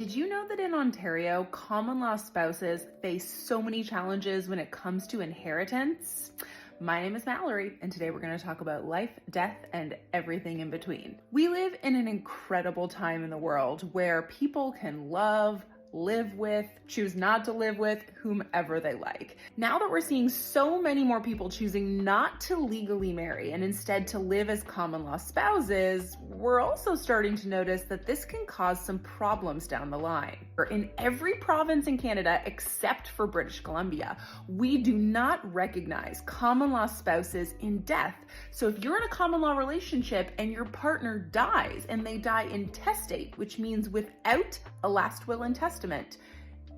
Did you know that in Ontario, common law spouses face so many challenges when it comes to inheritance? My name is Mallory, and today we're going to talk about life, death, and everything in between. We live in an incredible time in the world where people can love, live with, choose not to live with whomever they like. Now that we're seeing so many more people choosing not to legally marry and instead to live as common law spouses, we're also starting to notice that this can cause some problems down the line. In every province in Canada, except for British Columbia, we do not recognize common law spouses in death. So if you're in a common law relationship and your partner dies and they die intestate, which means without a last will and testament,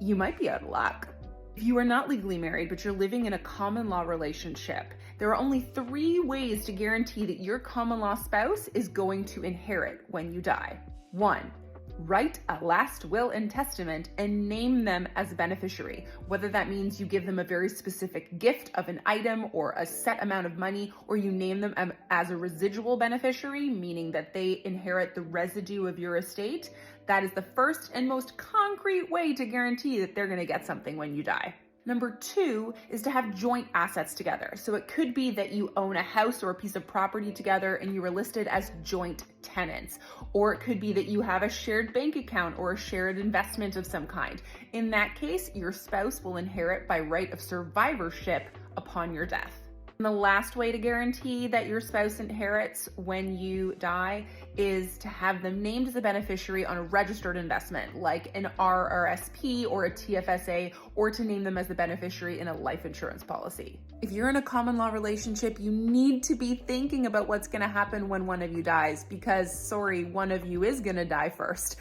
you might be out of luck. If you are not legally married, but you're living in a common law relationship, there are only 3 ways to guarantee that your common law spouse is going to inherit when you die. 1, write a last will and testament and name them as a beneficiary, whether that means you give them a very specific gift of an item or a set amount of money, or you name them as a residual beneficiary, meaning that they inherit the residue of your estate. That is the first and most concrete way to guarantee that they're going to get something when you die. Number 2 is to have joint assets together. So it could be that you own a house or a piece of property together and you are listed as joint tenants. Or it could be that you have a shared bank account or a shared investment of some kind. In that case, your spouse will inherit by right of survivorship upon your death. And the last way to guarantee that your spouse inherits when you die is to have them named as a beneficiary on a registered investment like an RRSP or a TFSA, or to name them as the beneficiary in a life insurance policy. If you're in a common law relationship, you need to be thinking about what's going to happen when one of you dies because, sorry, one of you is going to die first.